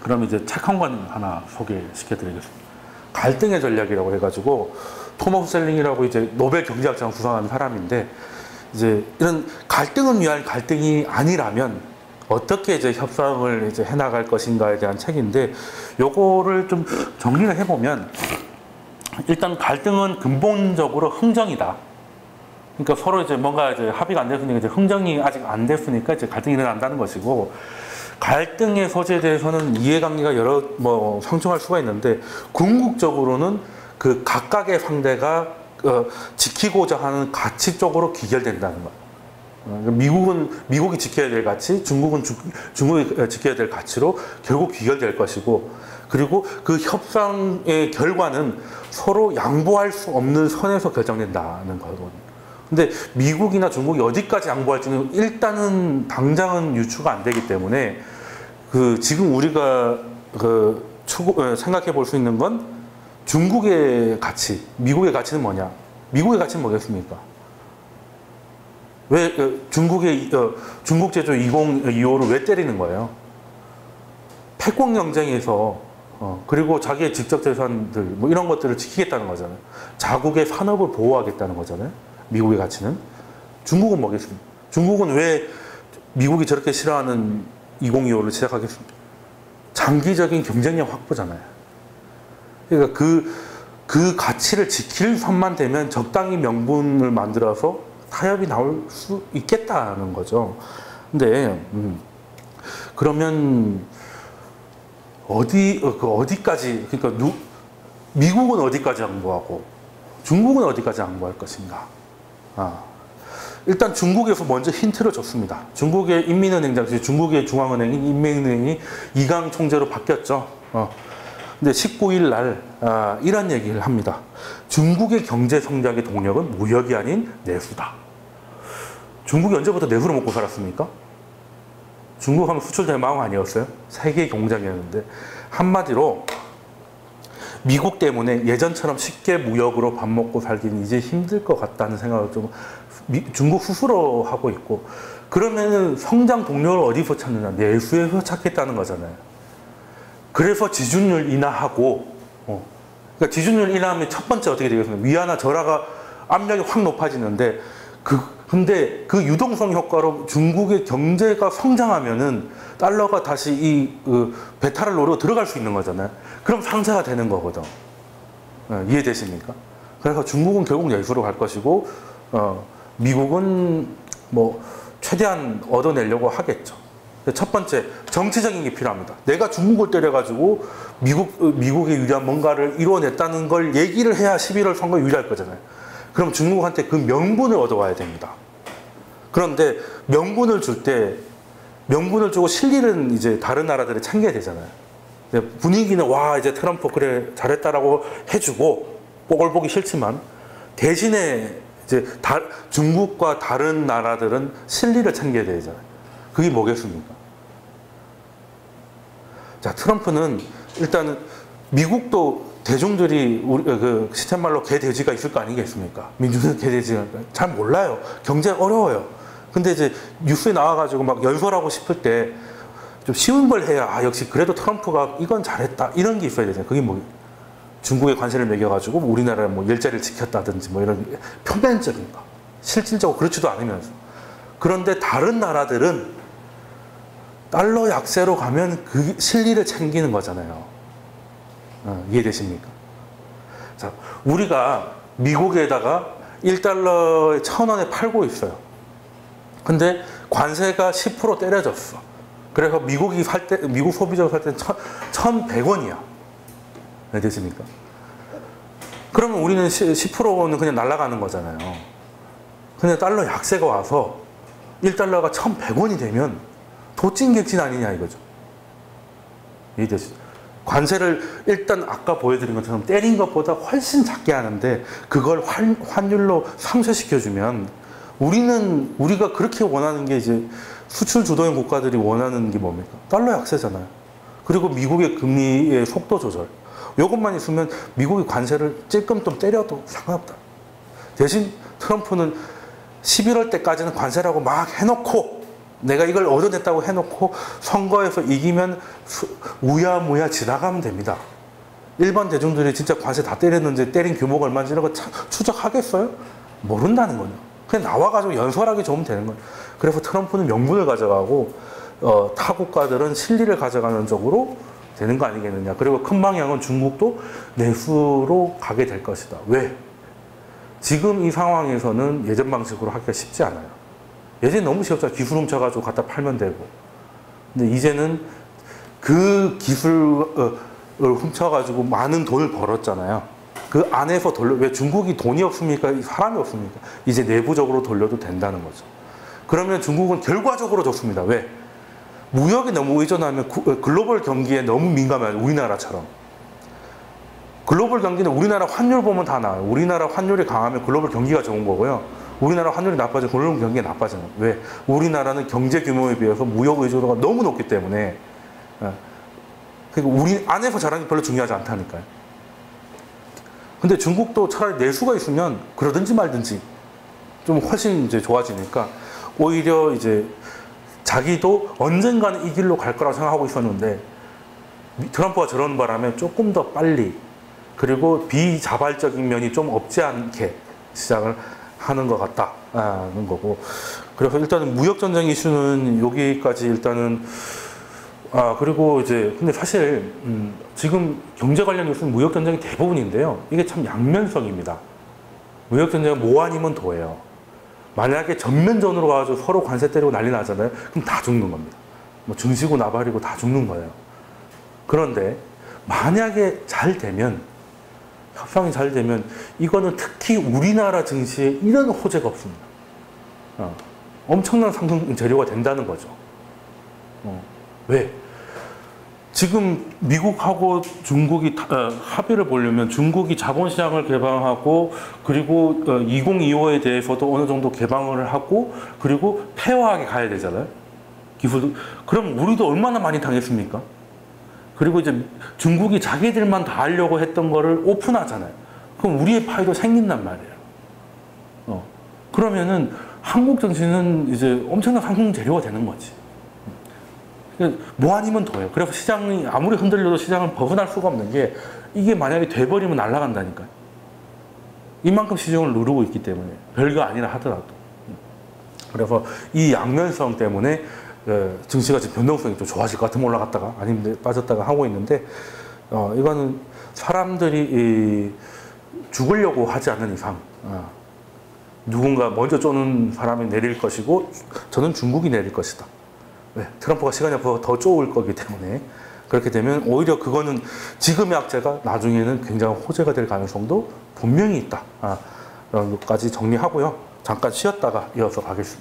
그럼 이제 책 한 권 하나 소개시켜 드리겠습니다. 갈등의 전략이라고 해가지고 토머스 셀링이라고 이제 노벨 경제학奖수상한 사람인데, 이제 이런 갈등을 위한 갈등이 아니라면 어떻게 이제 협상을 이제 해나갈 것인가에 대한 책인데, 요거를 좀 정리를 해보면, 일단 갈등은 근본적으로 흥정이다. 그러니까 서로 이제 뭔가 이제 합의가 안 됐으니까 이제 흥정이 아직 안 됐으니까 이제 갈등이 일어난다는 것이고, 갈등의 소재에 대해서는 이해관계가 여러 상충할 수가 있는데, 궁극적으로는 그 각각의 상대가 지키고자 하는 가치 쪽으로 귀결된다는 거예요. 미국이 지켜야 될 가치, 중국이 지켜야 될 가치로 결국 귀결될 것이고, 그리고 그 협상의 결과는 서로 양보할 수 없는 선에서 결정된다는 거거든요. 근데 미국이나 중국이 어디까지 양보할지는 일단은 당장은 유추가 안 되기 때문에, 지금 우리가 생각해 볼 수 있는 건 중국의 가치, 미국의 가치는 뭐냐? 미국의 가치는 뭐겠습니까? 왜 중국 제조 2025를 왜 때리는 거예요? 패권 경쟁에서 그리고 자기의 직접 재산들 이런 것들을 지키겠다는 거잖아요. 자국의 산업을 보호하겠다는 거잖아요. 미국의 가치는. 중국은 뭐겠습니까? 중국은 왜 미국이 저렇게 싫어하는 2025를 시작하겠습니까? 장기적인 경쟁력 확보잖아요. 그러니까 그 가치를 지킬 선만 되면 적당히 명분을 만들어서 타협이 나올 수 있겠다는 거죠. 근데 그러면 어디까지, 그러니까 미국은 어디까지 양보하고 중국은 어디까지 양보할 것인가? 일단 중국에서 먼저 힌트를 줬습니다. 중국의 인민은행장, 중국의 중앙은행인 인민은행이 이강 총재로 바뀌었죠. 근데 19일 날 이런 얘기를 합니다. 중국의 경제 성장의 동력은 무역이 아닌 내수다. 중국이 언제부터 내수를 먹고 살았습니까? 중국 하면 수출 대망 아니었어요? 세계 경쟁이었는데, 한마디로 미국 때문에 예전처럼 쉽게 무역으로 밥 먹고 살기는 이제 힘들 것 같다는 생각을 좀 중국 스스로 하고 있고, 그러면은 성장 동력을 어디서 찾느냐? 내수에서 찾겠다는 거잖아요. 그래서 지준율 인하하고, 그러니까 지준율 인하하면 첫 번째 어떻게 되겠습니까? 위안화 절하가 압력이 확 높아지는데, 근데 그 유동성 효과로 중국의 경제가 성장하면은 달러가 다시 이 배탈을 노리고 들어갈 수 있는 거잖아요. 그럼 상쇄가 되는 거거든. 이해되십니까? 그래서 중국은 결국 내수로 갈 것이고, 미국은 최대한 얻어내려고 하겠죠. 첫 번째, 정치적인 게 필요합니다. 내가 중국을 때려가지고 미국에 유리한 뭔가를 이루어냈다는 걸 얘기를 해야 11월 선거에 유리할 거잖아요. 그럼 중국한테 그 명분을 얻어와야 됩니다. 그런데 명분을 주고 실리는 이제 다른 나라들이 챙겨야 되잖아요. 분위기는 이제 트럼프 그래 잘했다라고 해주고 뽀글 보기 싫지만, 대신에 이제 중국과 다른 나라들은 실리를 챙겨야 되잖아요. 그게 뭐겠습니까? 자, 트럼프는 일단은 미국도 대중들이 시쳇 말로 개돼지가 있을 거 아니겠습니까? 민주는 개돼지가 잘 몰라요. 경제 어려워요. 근데 이제 뉴스에 나와가지고 막 연설하고 싶을 때 좀 쉬운 걸 해야 역시 그래도 트럼프가 이건 잘했다 이런 게 있어야 되잖아요. 그게 중국에 관세를 매겨가지고 우리나라 일자리를 지켰다든지 이런 표면적인 거, 실질적으로 그렇지도 않으면서. 그런데 다른 나라들은 달러 약세로 가면 그 실리를 챙기는 거잖아요. 이해되십니까? 자, 우리가 미국에다가 1달러에 1,000원에 팔고 있어요. 근데 관세가 10% 때려졌어. 그래서 미국 소비자가 살 때는 1,100원이야. 이해되십니까? 그러면 우리는 10%는 그냥 날아가는 거잖아요. 근데 달러 약세가 와서 1달러가 1,100원이 되면 도찐객진 아니냐 이거죠. 이해되시죠? 관세를 일단 아까 보여드린 것처럼 때린 것보다 훨씬 작게 하는데, 그걸 환율로 상쇄시켜주면 우리가 그렇게 원하는 게 이제 수출 주도형 국가들이 원하는 게 뭡니까? 달러 약세잖아요. 그리고 미국의 금리의 속도 조절. 이것만 있으면 미국이 관세를 찔끔 좀 때려도 상관없다. 대신 트럼프는 11월 때까지는 관세라고 막 해놓고 내가 이걸 얻어냈다고 해놓고 선거에서 이기면 우야무야 지나가면 됩니다. 일반 대중들이 진짜 관세 다 때렸는데 때린 규모가 얼마인지 이런 거 추적하겠어요? 모른다는 거죠. 그냥 나와가지고 연설하기 좋으면 되는 거예요. 그래서 트럼프는 명분을 가져가고 타국가들은 실리를 가져가는 쪽으로 되는 거 아니겠느냐. 그리고 큰 방향은 중국도 내수로 가게 될 것이다. 왜? 지금 이 상황에서는 예전 방식으로 하기가 쉽지 않아요. 예전에 너무 쉬웠잖아요. 기술 훔쳐가지고 갖다 팔면 되고. 근데 이제는 그 기술을 훔쳐가지고 많은 돈을 벌었잖아요. 그 안에서 왜 중국이 돈이 없습니까? 사람이 없습니까? 이제 내부적으로 돌려도 된다는 거죠. 그러면 중국은 결과적으로 좋습니다. 왜? 무역에 너무 의존하면 글로벌 경기에 너무 민감해요. 우리나라처럼. 글로벌 경기는 우리나라 환율 보면 다 나와요. 우리나라 환율이 강하면 글로벌 경기가 좋은 거고요. 우리나라 환율이 나빠지면 글로벌 경기가 나빠지는 거예요. 왜? 우리나라는 경제 규모에 비해서 무역 의존도가 너무 높기 때문에. 그러니까 우리 안에서 잘하는 게 별로 중요하지 않다니까요. 근데 중국도 차라리 내수가 있으면 그러든지 말든지 좀 훨씬 이제 좋아지니까 오히려 이제 자기도 언젠가는 이 길로 갈 거라고 생각하고 있었는데 트럼프가 저런 바람에 조금 더 빨리 그리고 비자발적인 면이 좀 없지 않게 시작을 하는 것 같다는 거고. 그래서 일단은 무역전쟁 이슈는 여기까지 일단은 그리고 이제 근데 사실 지금 경제 관련 뉴스는 무역전쟁이 대부분인데요. 이게 참 양면성입니다. 무역전쟁은 뭐 아니면 도예요. 만약에 전면전으로 가서 서로 관세 때리고 난리 나잖아요. 그럼 다 죽는 겁니다. 뭐 증시고 나발이고 다 죽는 거예요. 그런데 만약에 잘 되면 협상이 잘 되면 이거는 특히 우리나라 증시에 이런 호재가 없습니다. 엄청난 상승 재료가 된다는 거죠. 왜? 지금 미국하고 중국이 합의를 보려면 중국이 자본시장을 개방하고 그리고 2025에 대해서도 어느 정도 개방을 하고 그리고 폐화하게 가야 되잖아요. 기술도. 그럼 우리도 얼마나 많이 당했습니까? 그리고 이제 중국이 자기들만 다 하려고 했던 거를 오픈하잖아요. 그럼 우리의 파이도 생긴단 말이에요. 그러면은 한국 정치는 이제 엄청난 상승 재료가 되는 거지. 뭐 아니면 더해요. 그래서 시장이 아무리 흔들려도 시장은 벗어날 수가 없는 게 이게 만약에 돼버리면 날아간다니까요. 이만큼 시장을 누르고 있기 때문에 별거 아니라 하더라도. 그래서 이 양면성 때문에 증시가 지금 변동성이 좀 좋아질 것 같으면 올라갔다가 아니면 빠졌다가 하고 있는데 이거는 사람들이 죽으려고 하지 않는 이상 누군가 먼저 쪼는 사람이 내릴 것이고 저는 중국이 내릴 것이다. 왜? 트럼프가 시간이 없어서 더 쪼을 거기 때문에 그렇게 되면 오히려 그거는 지금의 악재가 나중에는 굉장한 호재가 될 가능성도 분명히 있다. 이런 것까지 정리하고요. 잠깐 쉬었다가 이어서 가겠습니다.